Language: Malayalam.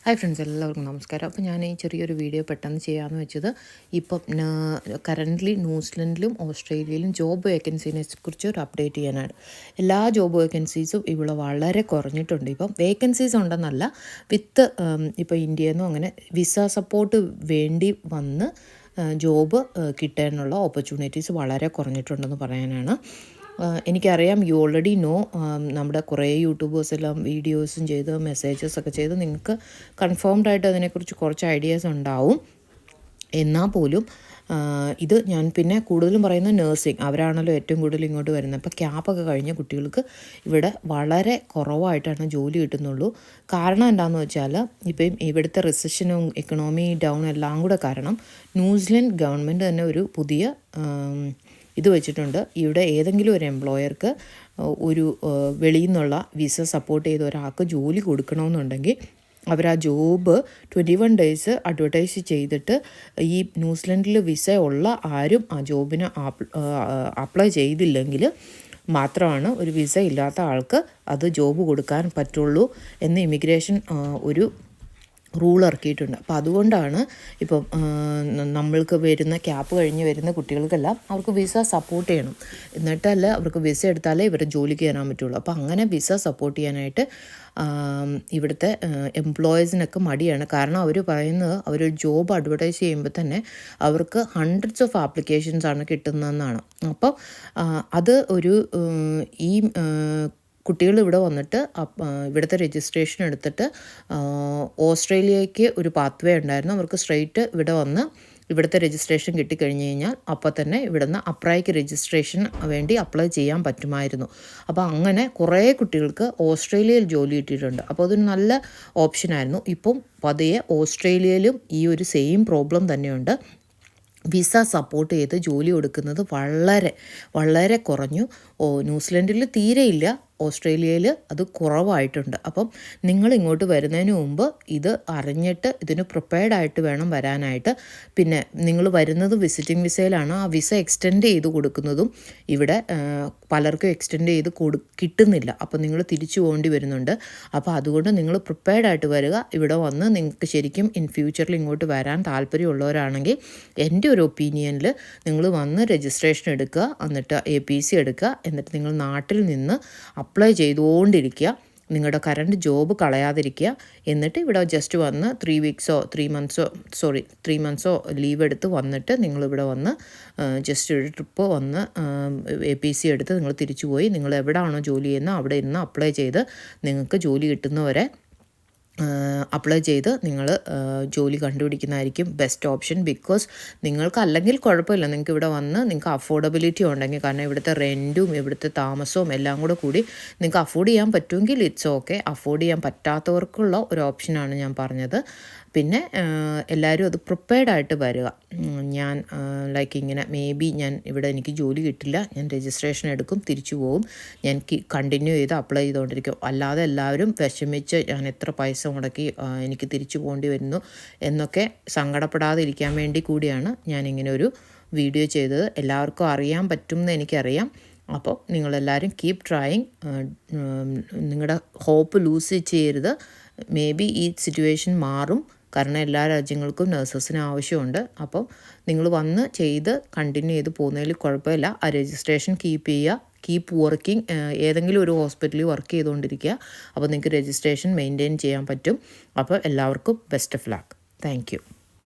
ഹായ് ഫ്രണ്ട്സ്, എല്ലാവർക്കും നമസ്കാരം. അപ്പോൾ ഞാൻ ഈ ചെറിയൊരു വീഡിയോ പെട്ടെന്ന് ചെയ്യാമെന്ന് വെച്ചത്, ഇപ്പം കറൻ്റ്ലി ന്യൂസിലൻഡിലും ഓസ്ട്രേലിയയിലും ജോബ് വേക്കൻസീനെ കുറിച്ച് ഒരു അപ്ഡേറ്റ് ചെയ്യാനാണ്. എല്ലാ ജോബ് വേക്കൻസീസും ഇവിടെ വളരെ കുറഞ്ഞിട്ടുണ്ട്. ഇപ്പം വേക്കൻസീസ് ഉണ്ടെന്നല്ല, ഇപ്പോൾ ഇന്ത്യയിൽ നിന്നും അങ്ങനെ വിസ സപ്പോർട്ട് വേണ്ടി വന്ന് ജോബ് കിട്ടാനുള്ള ഓപ്പർച്യൂണിറ്റീസ് വളരെ കുറഞ്ഞിട്ടുണ്ടെന്ന് പറയാനാണ്. എനിക്കറിയാം, യു ഓൾറെഡി നോ, നമ്മുടെ കുറേ യൂട്യൂബേഴ്സ് എല്ലാം വീഡിയോസും ചെയ്ത് മെസ്സേജസൊക്കെ ചെയ്ത് നിങ്ങൾക്ക് കൺഫേംഡ് ആയിട്ട് അതിനെക്കുറിച്ച് കുറച്ച് ഐഡിയാസ് ഉണ്ടാവും. എന്നാൽ പോലും ഇത് ഞാൻ പിന്നെ കൂടുതലും പറയുന്നത് നഴ്സിംഗ്, അവരാണല്ലോ ഏറ്റവും കൂടുതൽ ഇങ്ങോട്ട് വരുന്നത്. അപ്പോൾ ക്യാപ്പൊക്കെ കഴിഞ്ഞ കുട്ടികൾക്ക് ഇവിടെ വളരെ കുറവായിട്ടാണ് ജോലി കിട്ടുന്നുള്ളൂ. കാരണം എന്താണെന്ന് വെച്ചാൽ, ഇപ്പം ഇവിടുത്തെ റിസഷനും എക്കണോമി ഡൗൺ എല്ലാം കൂടെ കാരണം ന്യൂസിലൻഡ് ഗവൺമെൻറ് തന്നെ ഒരു പുതിയ ഇത് വെച്ചിട്ടുണ്ട്. ഇവിടെ ഏതെങ്കിലും ഒരു എംപ്ലോയർക്ക് ഒരു വെളിയിൽ നിന്നുള്ള വിസ സപ്പോർട്ട് ചെയ്ത ഒരാൾക്ക് ജോലി കൊടുക്കണമെന്നുണ്ടെങ്കിൽ അവർ ആ ജോബ് 21 days അഡ്വർടൈസ് ചെയ്തിട്ട് ഈ ന്യൂസിലൻഡിൽ വിസ ഉള്ള ആരും ആ ജോബിന് അപ്ലൈ ചെയ്തില്ലെങ്കിൽ മാത്രമാണ് ഒരു വിസ ഇല്ലാത്ത ആൾക്ക് അത് ജോബ് കൊടുക്കാൻ പറ്റുള്ളൂ എന്ന് ഇമിഗ്രേഷൻ ഒരു റൂൾ ഇറക്കിയിട്ടുണ്ട്. അപ്പോൾ അതുകൊണ്ടാണ് ഇപ്പം നമ്മൾക്ക് വരുന്ന ക്യാപ്പ് കഴിഞ്ഞ് വരുന്ന കുട്ടികൾക്കെല്ലാം അവർക്ക് വിസ സപ്പോർട്ട് ചെയ്യണം, എന്നിട്ടല്ല അവർക്ക് വിസ എടുത്താലേ ഇവർ ജോലിക്ക് കയറാൻ പറ്റുള്ളൂ. അപ്പോൾ അങ്ങനെ വിസ സപ്പോർട്ട് ചെയ്യാനായിട്ട് ഇവിടുത്തെ എംപ്ലോയീസിനൊക്കെ മടിയാണ്. കാരണം അവർ പറയുന്നത്, അവരൊരു ജോബ് അഡ്വർടൈസ് ചെയ്യുമ്പോൾ തന്നെ അവർക്ക് ഹൺഡ്രഡ്സ് ഓഫ് ആപ്ലിക്കേഷൻസാണ് കിട്ടുന്നതെന്നാണ്. അപ്പോൾ അത് ഒരു ഈ കുട്ടികൾ ഇവിടെ വന്നിട്ട് ഇവിടുത്തെ രജിസ്ട്രേഷൻ എടുത്തിട്ട് ഓസ്ട്രേലിയയ്ക്ക് ഒരു പാത്വേ ഉണ്ടായിരുന്നു. അവർക്ക് സ്ട്രെയിറ്റ് ഇവിടെ വന്ന് ഇവിടുത്തെ രജിസ്ട്രേഷൻ കിട്ടിക്കഴിഞ്ഞ് കഴിഞ്ഞാൽ അപ്പോൾ തന്നെ ഇവിടുന്ന് അപ്രൈക്ക് രജിസ്ട്രേഷൻ വേണ്ടി അപ്ലൈ ചെയ്യാൻ പറ്റുമായിരുന്നു. അപ്പോൾ അങ്ങനെ കുറേ കുട്ടികൾക്ക് ഓസ്ട്രേലിയയിൽ ജോലി കിട്ടിയിട്ടുണ്ട്. അപ്പോൾ അതൊരു നല്ല ഓപ്ഷനായിരുന്നു. ഇപ്പം പതിയെ ഓസ്ട്രേലിയയിലും ഈ ഒരു സെയിം പ്രോബ്ലം തന്നെയുണ്ട്. വിസ സപ്പോർട്ട് ചെയ്ത് ജോലി കൊടുക്കുന്നത് വളരെ വളരെ കുറഞ്ഞു. ന്യൂസിലൻഡിൽ തീരെയില്ല, ഓസ്ട്രേലിയയിൽ അത് കുറവായിട്ടുണ്ട്. അപ്പം നിങ്ങൾ ഇങ്ങോട്ട് വരുന്നതിന് മുമ്പ് ഇത് അറിഞ്ഞിട്ട് ഇതിന് പ്രിപ്പയർഡായിട്ട് വേണം വരാനായിട്ട്. പിന്നെ നിങ്ങൾ വരുന്നത് വിസിറ്റിംഗ് വിസയിലാണ്. ആ വിസ എക്സ്റ്റെൻഡ് ചെയ്ത് കൊടുക്കുന്നതും ഇവിടെ പലർക്കും എക്സ്റ്റെൻഡ് ചെയ്ത് കിട്ടുന്നില്ല. അപ്പോൾ നിങ്ങൾ തിരിച്ചു പോകേണ്ടി വരുന്നുണ്ട്. അപ്പോൾ അതുകൊണ്ട് നിങ്ങൾ പ്രിപ്പയർഡായിട്ട് വരിക. ഇവിടെ വന്ന് നിങ്ങൾക്ക് ശരിക്കും ഇൻ ഫ്യൂച്ചറിൽ ഇങ്ങോട്ട് വരാൻ താല്പര്യമുള്ളവരാണെങ്കിൽ എൻ്റെ ഒരു ഒപ്പീനിയനിൽ നിങ്ങൾ വന്ന് രജിസ്ട്രേഷൻ എടുക്കുക, എന്നിട്ട് APC എടുക്കുക, എന്നിട്ട് നിങ്ങൾ നാട്ടിൽ നിന്ന് അപ്ലൈ ചെയ്തുകൊണ്ടിരിക്കുക. നിങ്ങളുടെ കറണ്ട് ജോബ് കളയാതിരിക്കുക. എന്നിട്ട് ഇവിടെ ജസ്റ്റ് വന്ന് 3 months ലീവ് എടുത്ത് വന്നിട്ട് നിങ്ങളിവിടെ വന്ന് ജസ്റ്റ് ഒരു ട്രിപ്പ് വന്ന് APC എടുത്ത് നിങ്ങൾ തിരിച്ചു പോയി നിങ്ങൾ എവിടെയാണോ ജോലി ചെയ്യുന്നത് അവിടെ ഇരുന്ന് അപ്ലൈ ചെയ്ത് നിങ്ങൾക്ക് ജോലി കിട്ടുന്നവരെ അപ്ലൈ ചെയ്ത് നിങ്ങൾ ജോലി കണ്ടുപിടിക്കുന്നതായിരിക്കും ബെസ്റ്റ് ഓപ്ഷൻ. ബിക്കോസ് നിങ്ങൾക്ക് അല്ലെങ്കിൽ കുഴപ്പമില്ല, നിങ്ങൾക്ക് ഇവിടെ വന്ന് നിങ്ങൾക്ക് അഫോർഡബിലിറ്റി ഉണ്ടെങ്കിൽ, കാരണം ഇവിടുത്തെ റെൻറ്റും ഇവിടുത്തെ താമസവും എല്ലാം കൂടി നിങ്ങൾക്ക് അഫോർഡ് ചെയ്യാൻ പറ്റുമെങ്കിൽ ഇറ്റ്സ് ഓക്കെ. അഫോർഡ് ചെയ്യാൻ പറ്റാത്തവർക്കുള്ള ഒരു ഓപ്ഷനാണ് ഞാൻ പറഞ്ഞത്. പിന്നെ എല്ലാവരും അത് പ്രിപ്പയർഡായിട്ട് വരിക. ഞാൻ ഇങ്ങനെ ഞാൻ ഇവിടെ എനിക്ക് ജോലി കിട്ടില്ല, ഞാൻ രജിസ്ട്രേഷൻ എടുക്കും, തിരിച്ചു പോവും, ഞാൻ കണ്ടിന്യൂ ചെയ്ത് അപ്ലൈ ചെയ്തുകൊണ്ടിരിക്കും. അല്ലാതെ എല്ലാവരും വിഷമിച്ച് ഞാൻ എത്ര പൈസ മുടക്കി എനിക്ക് തിരിച്ചു പോകേണ്ടി വരുന്നു എന്നൊക്കെ സങ്കടപ്പെടാതിരിക്കാൻ വേണ്ടി കൂടിയാണ് ഞാനിങ്ങനെ ഒരു വീഡിയോ ചെയ്തത്. എല്ലാവർക്കും അറിയാൻ പറ്റുമെന്ന് എനിക്കറിയാം. അപ്പോൾ നിങ്ങളെല്ലാവരും കീപ് ട്രൈയിങ്, നിങ്ങളുടെ ഹോപ്പ് ലൂസ് ചെയ്യരുത്. മേ ബി ഈ സിറ്റുവേഷൻ മാറും, കാരണം എല്ലാ രാജ്യങ്ങൾക്കും നഴ്സസിന് ആവശ്യമുണ്ട്. അപ്പോൾ നിങ്ങൾ വന്ന് ചെയ്ത് കണ്ടിന്യൂ ചെയ്ത് പോകുന്നതിൽ കുഴപ്പമില്ല. ആ രജിസ്ട്രേഷൻ കീപ്പ് ചെയ്യുക, കീപ്പ് വർക്കിംഗ്. ഏതെങ്കിലും ഒരു ഹോസ്പിറ്റലിൽ വർക്ക് ചെയ്തുകൊണ്ടിരിക്കുക. അപ്പോൾ നിങ്ങൾക്ക് രജിസ്ട്രേഷൻ മെയിൻറ്റെയിൻ ചെയ്യാൻ പറ്റും. അപ്പോൾ എല്ലാവർക്കും best of luck. Thank you.